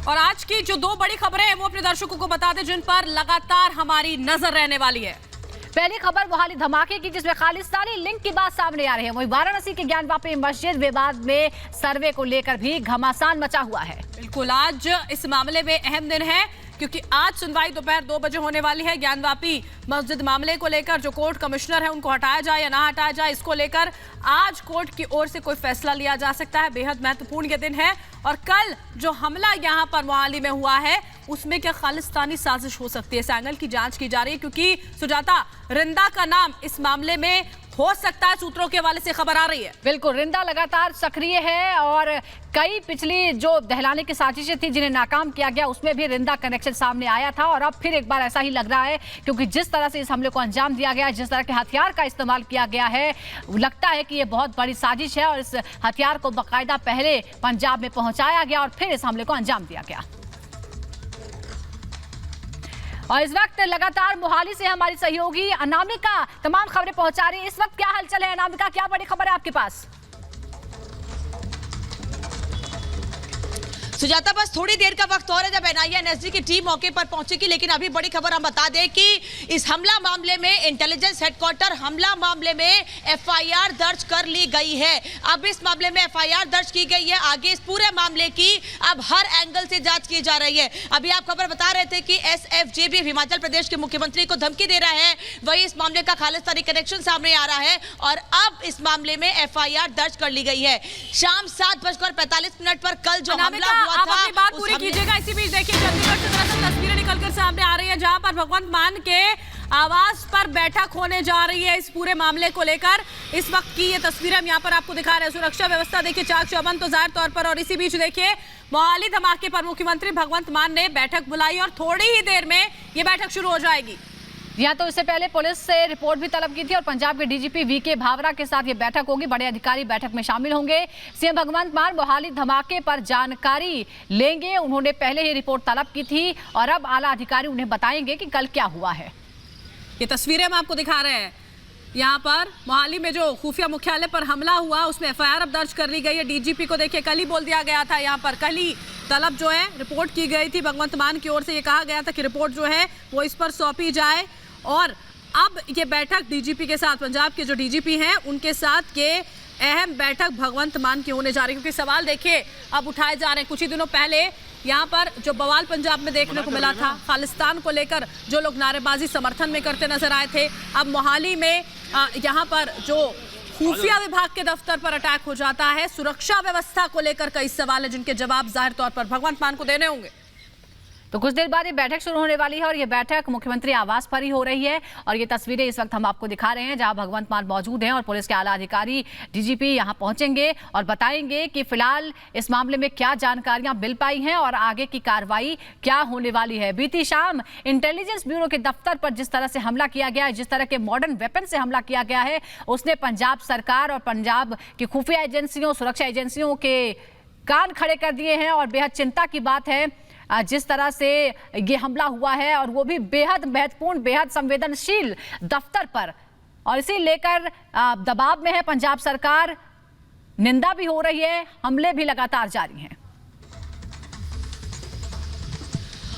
और आज की जो दो बड़ी खबरें हैं वो अपने दर्शकों को बता दें जिन पर लगातार हमारी नजर रहने वाली है। पहली खबर मोहाली धमाके की, जिसमें खालिस्तानी लिंक की बात सामने आ रही है। वहीं वाराणसी के ज्ञानवापी मस्जिद विवाद में सर्वे को लेकर भी घमासान मचा हुआ है। बिल्कुल, आज इस मामले में अहम दिन है क्योंकि आज सुनवाई दोपहर 2 बजे होने वाली है। ज्ञानवापी मस्जिद मामले को लेकर जो कोर्ट कमिश्नर है उनको हटाया जाए या ना हटाया जाए, इसको लेकर आज कोर्ट की ओर से कोई फैसला लिया जा सकता है। बेहद महत्वपूर्ण ये दिन है। और कल जो हमला यहाँ पर मोहाली में हुआ है उसमें क्या खालिस्तानी साजिश हो सकती है, इस एंगल की जांच की जा रही है क्योंकि सुजाता, रिंदा का नाम इस मामले में हो सकता है, सूत्रों के हवाले से खबर आ रही है। बिल्कुल, रिंदा लगातार सक्रिय है और कई पिछली जो दहलाने की साजिशें थी जिन्हें नाकाम किया गया उसमें भी रिंदा कनेक्शन सामने आया था। और अब फिर एक बार ऐसा ही लग रहा है क्योंकि जिस तरह से इस हमले को अंजाम दिया गया है, जिस तरह के हथियार का इस्तेमाल किया गया है, लगता है कि ये बहुत बड़ी साजिश है और इस हथियार को बाकायदा पहले पंजाब में पहुंचाया गया और फिर इस हमले को अंजाम दिया गया। और इस वक्त लगातार मोहाली से हमारी सहयोगी अनामिका तमाम खबरें पहुंचा रही है। इस वक्त क्या हलचल है अनामिका, क्या बड़ी खबर है आपके पास? सुजाता, बस थोड़ी देर का वक्त और है जब एनआईए एनएसजी की टीम मौके पर पहुंचेगी, लेकिन अभी बड़ी खबर हम बता दें कि इस हमला मामले में इंटेलिजेंस हेडक्वार्टर हमला मामले में एफआईआर दर्ज कर ली गई है। अब इस मामले में एफआईआर दर्ज की गई है। आगे इस पूरे मामले की अब हर एंगल से जांच की जा रही है। अभी आप खबर बता रहे थे कि एसएफजेबी हिमाचल प्रदेश के मुख्यमंत्री को धमकी दे रहा है, वही इस मामले का खालिस्तानी कनेक्शन सामने आ रहा है और अब इस मामले में एफआईआर दर्ज कर ली गई है। शाम 7:45 पर कल जो हमला हुआ, आप अपनी बात पूरी कीजिएगा। इसी बीच देखिए चंडीगढ़ से दरअसल तस्वीरें निकलकर सामने आ रही है जहां पर भगवंत मान के आवास पर बैठक होने जा रही है इस पूरे मामले को लेकर। इस वक्त की ये तस्वीरें हम यहाँ पर आपको दिखा रहे हैं। सुरक्षा व्यवस्था देखिए चाक चौबंद तो जाहिर तौर पर। और इसी बीच देखिए मोहाली धमाके पर मुख्यमंत्री भगवंत मान ने बैठक बुलाई और थोड़ी ही देर में ये बैठक शुरू हो जाएगी। यहाँ तो इससे पहले पुलिस से रिपोर्ट भी तलब की थी और पंजाब के डीजीपी वीके भावरा के साथ ये बैठक होगी। बड़े अधिकारी बैठक में शामिल होंगे। सीएम भगवंत मान मोहाली धमाके पर जानकारी लेंगे। उन्होंने पहले ही रिपोर्ट तलब की थी और अब आला अधिकारी उन्हें बताएंगे कि कल क्या हुआ है। ये तस्वीरें हम आपको दिखा रहे हैं। यहाँ पर मोहाली में जो खुफिया मुख्यालय पर हमला हुआ उसमें एफआईआर अब दर्ज कर ली गई है। डीजीपी को देखिए कल ही बोल दिया गया था, यहाँ पर कल ही तलब जो है रिपोर्ट की गई थी। भगवंत मान की ओर से ये कहा गया था कि रिपोर्ट जो है वो इस पर सौंपी जाए। और अब ये बैठक डीजीपी के साथ, पंजाब के जो डीजीपी हैं उनके साथ के अहम बैठक भगवंत मान की होने जा रही है क्योंकि सवाल देखिए अब उठाए जा रहे हैं। कुछ ही दिनों पहले यहाँ पर जो बवाल पंजाब में देखने को मिला था, खालिस्तान को लेकर जो लोग नारेबाजी समर्थन में करते नजर आए थे, अब मोहाली में यहाँ पर जो खुफिया विभाग के दफ्तर पर अटैक हो जाता है। सुरक्षा व्यवस्था को लेकर कई सवाल है जिनके जवाब जाहिर तौर पर भगवंत मान को देने होंगे। तो कुछ देर बाद ये बैठक शुरू होने वाली है और ये बैठक मुख्यमंत्री आवास पर ही हो रही है। और ये तस्वीरें इस वक्त हम आपको दिखा रहे हैं जहां भगवंत मान मौजूद हैं और पुलिस के आला अधिकारी डीजीपी यहां पहुंचेंगे और बताएंगे कि फिलहाल इस मामले में क्या जानकारियां मिल पाई हैं और आगे की कार्रवाई क्या होने वाली है। बीती शाम इंटेलिजेंस ब्यूरो के दफ्तर पर जिस तरह से हमला किया गया है, जिस तरह के मॉडर्न वेपन से हमला किया गया है, उसने पंजाब सरकार और पंजाब की खुफिया एजेंसियों, सुरक्षा एजेंसियों के कान खड़े कर दिए हैं। और बेहद चिंता की बात है जिस तरह से ये हमला हुआ है और वो भी बेहद महत्वपूर्ण, बेहद संवेदनशील दफ्तर पर। और इसी लेकर दबाव में है पंजाब सरकार, निंदा भी हो रही है, हमले भी लगातार जारी हैं।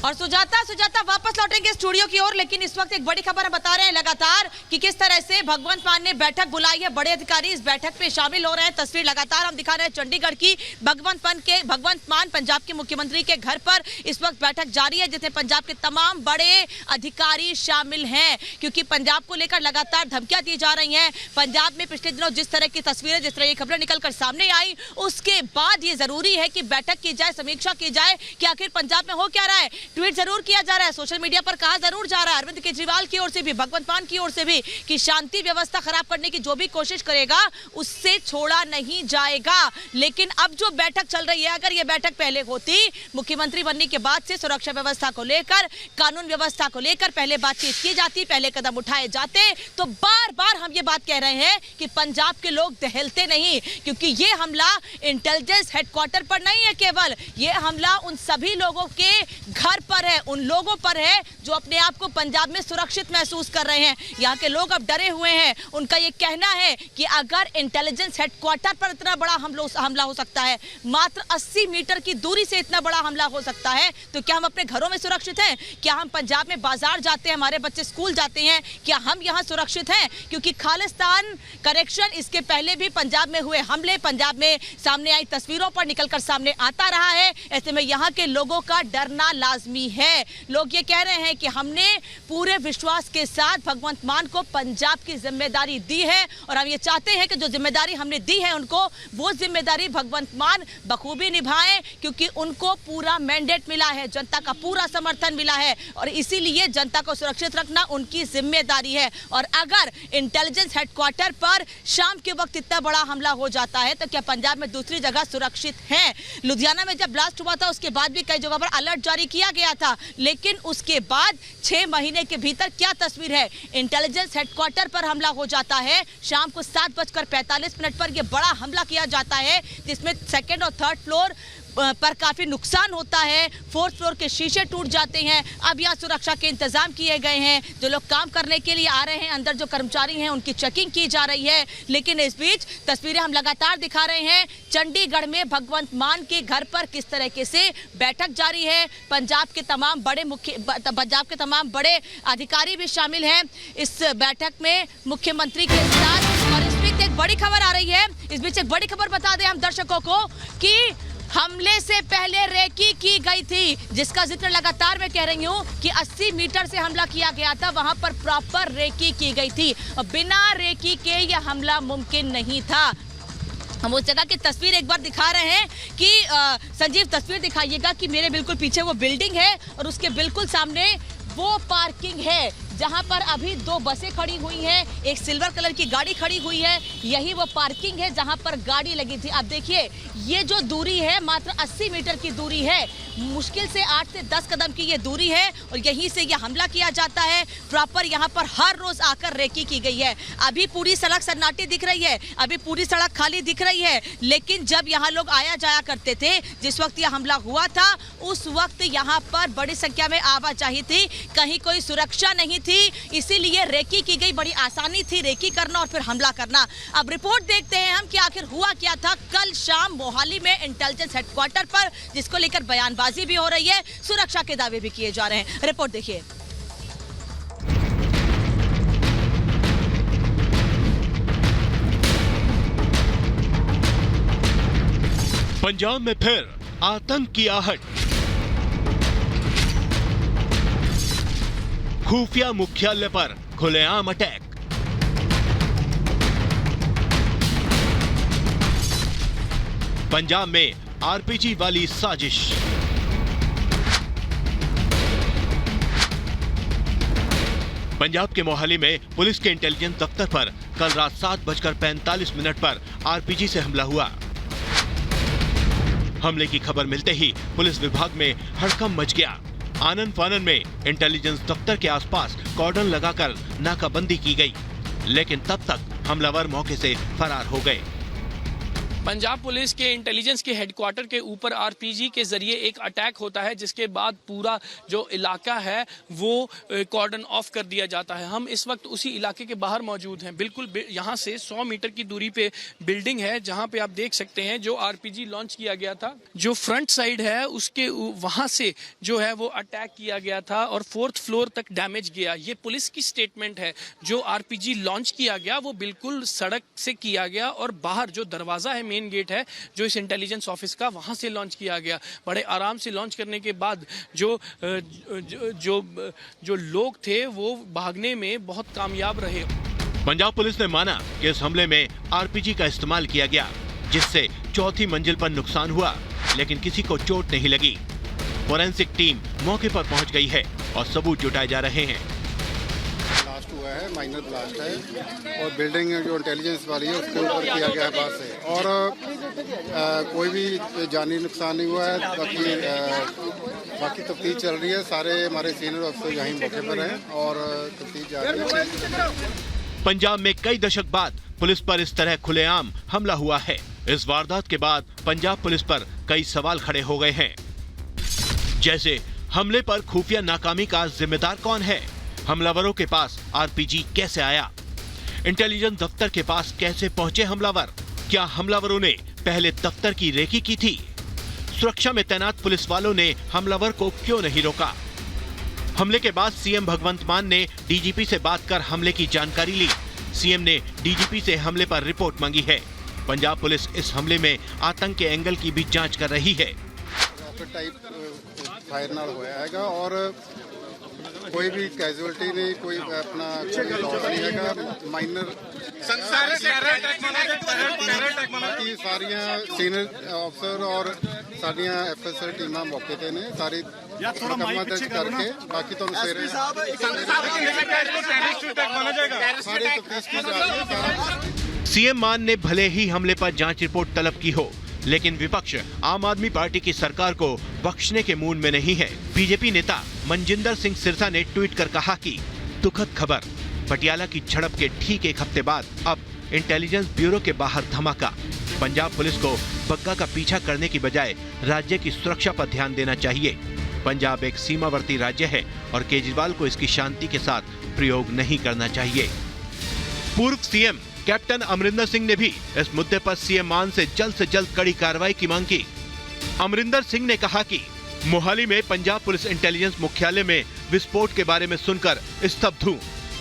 और सुजाता वापस लौटेंगे स्टूडियो की ओर, लेकिन इस वक्त एक बड़ी खबर हम बता रहे हैं लगातार कि किस तरह से भगवंत मान ने बैठक बुलाई है। बड़े अधिकारी इस बैठक में शामिल हो रहे हैं। तस्वीर लगातार हम दिखा रहे हैं चंडीगढ़ की। भगवंत मान पंजाब के मुख्यमंत्री के घर पर इस वक्त बैठक जारी है जिसमें पंजाब के तमाम बड़े अधिकारी शामिल हैं क्योंकि पंजाब को लेकर लगातार धमकियां दी जा रही हैं। पंजाब में पिछले दिनों जिस तरह की तस्वीरें, जिस तरह की खबरें निकलकर सामने आई, उसके बाद ये जरूरी है कि बैठक की जाए, समीक्षा की जाए कि आखिर पंजाब में हो क्या रहा है। ट्वीट जरूर किया जा रहा है, सोशल मीडिया पर कहा जरूर जा रहा है अरविंद केजरीवाल की ओर से भी, भगवंत मान की ओर से भी, कि शांति व्यवस्था खराब करने की जो भी कोशिश करेगा उससे छोड़ा नहीं जाएगा। लेकिन अब जो बैठक चल रही है, अगर ये बैठक पहले होती, मुख्यमंत्री बनने के बाद से सुरक्षा व्यवस्था को लेकर, कानून व्यवस्था को लेकर पहले बातचीत की जाती, पहले कदम उठाए जाते, तो बार बार हम ये बात कह रहे हैं कि पंजाब के लोग दहलते नहीं क्योंकि ये हमला इंटेलिजेंस हेडक्वार्टर पर नहीं है केवल, ये हमला उन सभी लोगों के घर पर है, उन लोगों पर है जो अपने आप को पंजाब में सुरक्षित महसूस कर रहे हैं। यहाँ के लोग अब डरे हुए हैं। उनका ये कहना है कि अगर इंटेलिजेंस हेडक्वार्टर पर इतना बड़ा हमला हो सकता है, मात्र 80 मीटर की दूरी से इतना बड़ा हमला हो सकता है, तो क्या हम अपने घरों में सुरक्षित हैं? क्या हम पंजाब में बाजार जाते हैं, हमारे बच्चे स्कूल जाते हैं, क्या हम यहाँ सुरक्षित हैं? क्योंकि खालिस्तान कनेक्शन, इसके पहले भी पंजाब में हुए हमले पंजाब में सामने आई तस्वीरों पर निकलकर सामने आता रहा है। ऐसे में यहाँ के लोगों का डरना लाजमी है। लोग ये कह रहे हैं कि हमने पूरे विश्वास के साथ भगवंत मान को पंजाब की जिम्मेदारी दी है और हम ये चाहते हैं कि जो जिम्मेदारी हमने दी है उनको, वो जिम्मेदारी भगवंत मान बखूबी निभाएं, क्योंकि उनको पूरा मैंडेट मिला है, जनता का पूरा समर्थन मिला है और इसीलिए जनता को सुरक्षित रखना उनकी जिम्मेदारी है। और अगर इंटेलिजेंस हेडक्वार्टर पर शाम के वक्त इतना बड़ा हमला हो जाता है तो क्या पंजाब में दूसरी जगह सुरक्षित है? लुधियाना में जब ब्लास्ट हुआ था उसके बाद भी कई जगह पर अलर्ट जारी किया गया था, लेकिन उसके बाद 6 महीने के भीतर क्या तस्वीर है? इंटेलिजेंस हेडक्वार्टर पर हमला हो जाता है, शाम को 7:45 पर यह बड़ा हमला किया जाता है, जिसमें सेकंड और थर्ड फ्लोर पर काफी नुकसान होता है, 4th फ्लोर के शीशे टूट जाते हैं। अब यहाँ सुरक्षा के इंतजाम किए गए हैं, जो लोग काम करने के लिए आ रहे हैं, अंदर जो कर्मचारी हैं उनकी चेकिंग की जा रही है। लेकिन इस बीच तस्वीरें हम लगातार दिखा रहे हैं, चंडीगढ़ में भगवंत मान के घर पर किस तरीके से बैठक जारी है। पंजाब के तमाम बड़े अधिकारी भी शामिल हैं इस बैठक में मुख्यमंत्री के साथ। और इस बीच एक बड़ी खबर आ रही है, इस बीच एक बड़ी खबर बता दें हम दर्शकों को कि हमले से पहले रेकी की गई थी, जिसका जिक्र लगातार मैं कह रही हूँ कि 80 मीटर से हमला किया गया था, वहां पर प्रॉपर रेकी की गई थी। बिना रेकी के यह हमला मुमकिन नहीं था। हम उस जगह की तस्वीर एक बार दिखा रहे हैं कि संजीव तस्वीर दिखाइएगा कि मेरे बिल्कुल पीछे वो बिल्डिंग है और उसके बिल्कुल सामने वो पार्किंग है जहां पर अभी 2 बसें खड़ी हुई हैं, एक सिल्वर कलर की गाड़ी खड़ी हुई है। यही वो पार्किंग है जहां पर गाड़ी लगी थी। अब देखिए, ये जो दूरी है मात्र 80 मीटर की दूरी है, मुश्किल से 8 से 10 कदम की ये दूरी है और यहीं से ये हमला किया जाता है। प्रॉपर यहाँ पर हर रोज आकर रेकी की गई है। अभी पूरी सड़क सन्नाटी दिख रही है, अभी पूरी सड़क खाली दिख रही है, लेकिन जब यहाँ लोग आया जाया करते थे, जिस वक्त यह हमला हुआ था, उस वक्त यहाँ पर बड़ी संख्या में आवाजाही थी, कहीं कोई सुरक्षा नहीं थी, इसीलिए रेकी की गई। बड़ी आसानी थी रेकी करना और फिर हमला करना। अब रिपोर्ट देखते हैं हम कि आखिर हुआ क्या था कल शाम मोहाली में इंटेलिजेंस हेडक्वार्टर पर, जिसको लेकर बयानबाजी भी हो रही है, सुरक्षा के दावे भी किए जा रहे हैं। रिपोर्ट देखिए। पंजाब में फिर आतंक की आहट, खुफिया मुख्यालय पर खुलेआम अटैक। पंजाब में आरपीजी वाली साजिश। पंजाब के मोहाली में पुलिस के इंटेलिजेंस दफ्तर पर कल रात 7:45 पर आरपीजी से हमला हुआ। हमले की खबर मिलते ही पुलिस विभाग में हड़कंप मच गया। आनन फानन में इंटेलिजेंस दफ्तर के आसपास कॉर्डन लगाकर नाकाबंदी की गई, लेकिन तब तक हमलावर मौके से फरार हो गए। पंजाब पुलिस के इंटेलिजेंस के हेडक्वार्टर के ऊपर आरपीजी के जरिए एक अटैक होता है, जिसके बाद पूरा जो इलाका है वो कॉर्डन ऑफ कर दिया जाता है। हम इस वक्त उसी इलाके के बाहर मौजूद हैं। बिल्कुल यहाँ से 100 मीटर की दूरी पे बिल्डिंग है जहाँ पे आप देख सकते हैं जो आरपीजी लॉन्च किया गया था। जो फ्रंट साइड है उसके वहाँ से जो है वो अटैक किया गया था और 4th फ्लोर तक डैमेज गया। ये पुलिस की स्टेटमेंट है। जो आरपीजी लॉन्च किया गया वो बिल्कुल सड़क से किया गया और बाहर जो दरवाजा है, मेन गेट है जो इस इंटेलिजेंस ऑफिस का, वहां से लॉन्च किया गया। बड़े आराम से लॉन्च करने के बाद जो लोग थे वो भागने में बहुत कामयाब रहे। पंजाब पुलिस ने माना कि इस हमले में आरपीजी का इस्तेमाल किया गया, जिससे 4थी मंजिल पर नुकसान हुआ, लेकिन किसी को चोट नहीं लगी। फोरेंसिक टीम मौके पर पहुंच गई है और सबूत जुटाए जा रहे हैं। ब्लास्ट हुआ है, माइनर ब्लास्ट है और बिल्डिंग जो इंटेलिजेंस वाली है उसके ऊपर किया गया है बात से, और कोई भी जानी नुकसान नहीं हुआ है। बाकी तफ्तीश चल रही है। सारे हमारे सीनियर अफसर यहीं मौके पर हैं और तफ्तीश जारी है। पंजाब में कई दशक बाद पुलिस पर इस तरह खुलेआम हमला हुआ है। इस वारदात के बाद पंजाब पुलिस पर कई सवाल खड़े हो गए हैं, जैसे हमले पर खुफिया नाकामी का जिम्मेदार कौन है? हमलावरों के पास आरपीजी कैसे आया? इंटेलिजेंस दफ्तर के पास कैसे पहुंचे हमलावर? क्या हमलावरों ने पहले दफ्तर की रेकी की थी? सुरक्षा में तैनात पुलिस वालों ने हमलावर को क्यों नहीं रोका? हमले के बाद सीएम भगवंत मान ने डीजीपी से बात कर हमले की जानकारी ली। सीएम ने डीजीपी से हमले पर रिपोर्ट मांगी है। पंजाब पुलिस इस हमले में आतंक के एंगल की भी जांच कर रही है। टाइप फायर नाल होया हैगा और कोई भी कैजुअलिटी नहीं, कोई अपना लॉस नहीं हैगा, माइनर बाकी सारियां सीनियर अफसर और सारियां एफएसएल टीमां मौके ते ने सारी मुकम्मल दर्ज करके बाकी तो सवेरे सारी तफ्तीश की जा रही है। सीएम मान ने भले ही हमले पर जांच रिपोर्ट तलब की हो, लेकिन विपक्ष आम आदमी पार्टी की सरकार को बख्शने के मूड में नहीं है। बीजेपी नेता मनजिंदर सिंह सिरसा ने ट्वीट कर कहा कि दुखद खबर, पटियाला की झड़प के ठीक एक हफ्ते बाद अब इंटेलिजेंस ब्यूरो के बाहर धमाका। पंजाब पुलिस को बग्गा का पीछा करने की बजाय राज्य की सुरक्षा पर ध्यान देना चाहिए। पंजाब एक सीमावर्ती राज्य है और केजरीवाल को इसकी शांति के साथ प्रयोग नहीं करना चाहिए। पूर्व सीएम कैप्टन अमरिंदर सिंह ने भी इस मुद्दे पर सीएम मान से जल्द कड़ी कार्रवाई की मांग की। अमरिंदर सिंह ने कहा कि मोहाली में पंजाब पुलिस इंटेलिजेंस मुख्यालय में विस्फोट के बारे में सुनकर स्तब्ध हूं।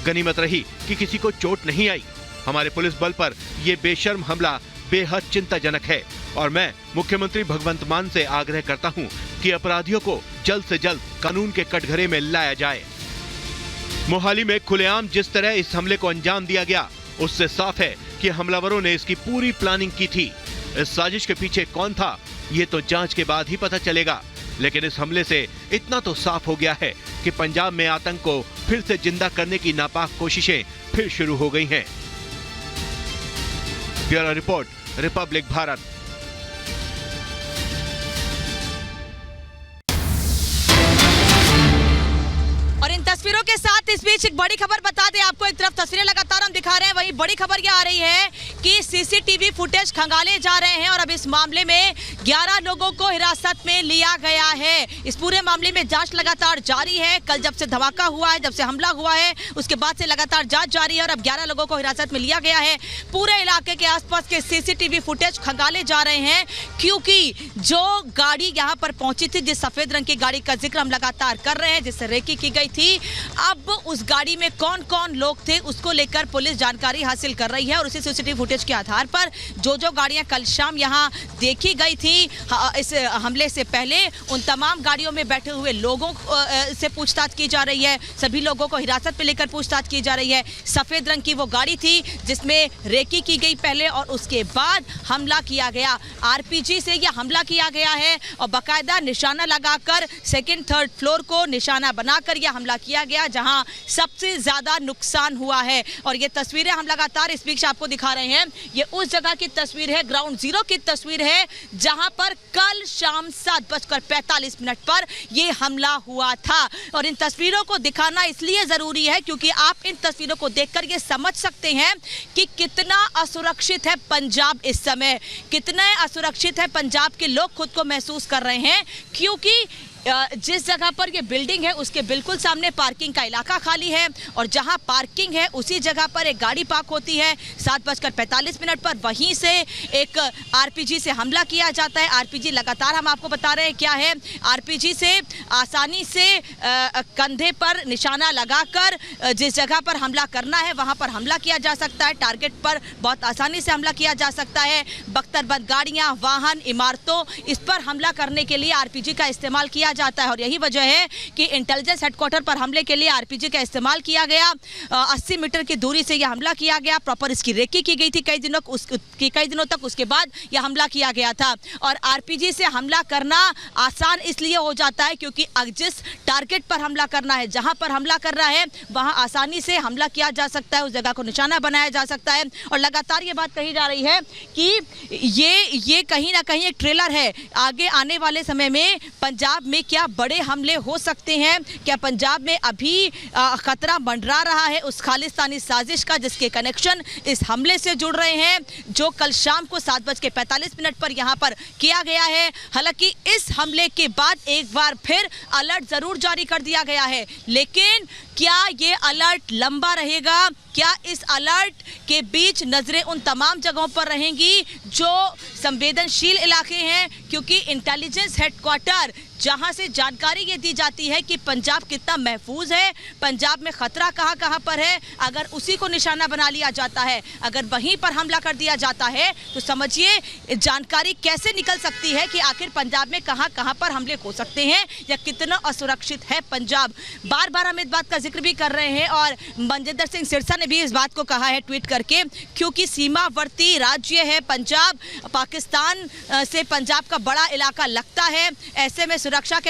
गनीमत रही कि किसी को चोट नहीं आई। हमारे पुलिस बल पर यह बेशर्म हमला बेहद चिंताजनक है और मैं मुख्यमंत्री भगवंत मान से आग्रह करता हूं कि अपराधियों को जल्द से जल्द कानून के कटघरे में लाया जाए। मोहाली में खुलेआम जिस तरह इस हमले को अंजाम दिया गया, उससे साफ है कि हमलावरों ने इसकी पूरी प्लानिंग की थी। इस साजिश के पीछे कौन था, ये तो जांच के बाद ही पता चलेगा। लेकिन इस हमले से इतना तो साफ हो गया है कि पंजाब में आतंक को फिर से जिंदा करने की नापाक कोशिशें फिर शुरू हो गई हैं। Bureau report, Republic Bharat. और इन तस्वीरों के साथ इस बीच एक बड़ी खबर बता दें आपको। एक तरफ तस्वीरें लगातार हम दिखा रहे हैं, वहीं बड़ी खबर यह आ रही है कि सीसीटीवी फुटेज खंगाले जा रहे हैं और अब इस मामले में 11 लोगों को हिरासत में लिया गया है। इस पूरे मामले में जांच लगातार जारी है। कल जब से धमाका हुआ है, जब से हमला हुआ है, उसके बाद से लगातार जांच जारी है और अब 11 लोगों को हिरासत में लिया गया है। पूरे इलाके के आसपास के सीसीटीवी फुटेज खंगाले जा रहे हैं क्योंकि जो गाड़ी यहाँ पर पहुंची थी, जिस सफेद रंग की गाड़ी का जिक्र हम लगातार कर रहे हैं, जिससे रेकी की गई थी, अब उस गाड़ी में कौन कौन लोग थे उसको लेकर पुलिस जानकारी हासिल कर रही है और उसी सीसीटीवी फुटेज के आधार पर जो गाड़ियां कल शाम यहां देखी गई थी इस हमले से पहले, उन तमाम गाड़ियों में बैठे हुए लोगों से पूछताछ की जा रही है। सभी लोगों को हिरासत में लेकर पूछताछ की जा रही है। सफेद रंग की वो गाड़ी थी जिसमें रेकी की गई पहले और उसके बाद हमला किया गया। आरपीजी से यह हमला किया गया है और बाकायदा निशाना लगाकर सेकेंड थर्ड फ्लोर को निशाना बनाकर यह हमला किया गया जहां सबसे ज्यादा नुकसान हुआ है। और ये तस्वीरें हम लगातार इस बीच आपको दिखा रहे हैं। ये उस जगह की तस्वीर है, ग्राउंड जीरो की तस्वीर है, जहां पर कल शाम 7:45 पर ये हमला हुआ था। और इन तस्वीरों को दिखाना इसलिए जरूरी है क्योंकि आप इन तस्वीरों को देखकर ये समझ सकते हैं कि कितना असुरक्षित है पंजाब इस समय, कितने असुरक्षित है पंजाब के लोग खुद को महसूस कर रहे हैं। क्योंकि जिस जगह पर ये बिल्डिंग है उसके बिल्कुल सामने पार्किंग का इलाका खाली है और जहां पार्किंग है उसी जगह पर एक गाड़ी पार्क होती है। 7:45 पर वहीं से एक आरपीजी से हमला किया जाता है। आरपीजी लगातार हम आपको बता रहे हैं क्या है। आरपीजी से आसानी से कंधे पर निशाना लगाकर जिस जगह पर हमला करना है वहां पर हमला किया जा सकता है। टारगेट पर बहुत आसानी से हमला किया जा सकता है। बख्तरबंद गाड़ियां, वाहन, इमारतों, इस पर हमला करने के लिए आरपीजी का इस्तेमाल किया जाता है और यही वजह है कि इंटेलिजेंस हेडक्वार्टर पर हमले के लिए आरपीजी का इस्तेमाल किया गया। 80 मीटर की दूरी से यह हमला किया गया। प्रॉपर इसकी रेकी की गई थी कई दिनों तक, उसके बाद यह हमला किया गया था। और आरपीजी से हमला करना आसान इसलिए हो जाता है क्योंकि जिस टारगेट पर हमला करना है, जहां पर हमला कर रहा है, वहां आसानी से हमला किया जा सकता है, उस जगह को निशाना बनाया जा सकता है। और लगातार ये बात कही जा रही है कि ये कहीं ना कहीं एक ट्रेलर है। आगे आने वाले समय में पंजाब में में क्या बड़े हमले हो सकते हैं? क्या पंजाब में अभी खतरा मंडरा रहा है उस खालिस्तानी साजिश का, जिसके कनेक्शन इस हमले से जुड़ रहे हैं जो कल शाम को 7:45 पर यहाँ पर किया गया है। हालांकि इस हमले के बाद एक बार फिर अलर्ट जरूर जारी कर दिया गया है, लेकिन क्या ये अलर्ट लंबा रहेगा? क्या इस अलर्ट के बीच नजरें उन तमाम जगहों पर रहेंगी जो संवेदनशील इलाके हैं? क्योंकि इंटेलिजेंस हेडक्वार्टर जहां से जानकारी ये दी जाती है कि पंजाब कितना महफूज है, पंजाब में खतरा कहां कहां पर है, अगर उसी को निशाना बना लिया जाता है, अगर वहीं पर हमला कर दिया जाता है, तो समझिए जानकारी कैसे निकल सकती है कि आखिर पंजाब में कहां कहां पर हमले हो सकते हैं या कितना असुरक्षित है पंजाब। बार बार हम इस बात का जिक्र भी कर रहे हैं और मनजिंदर सिंह सिरसा ने भी इस बात को कहा है ट्वीट करके, क्योंकि सीमावर्ती राज्य है पंजाब, पाकिस्तान से पंजाब का बड़ा इलाका लगता है। ऐसे में सुरक्षा के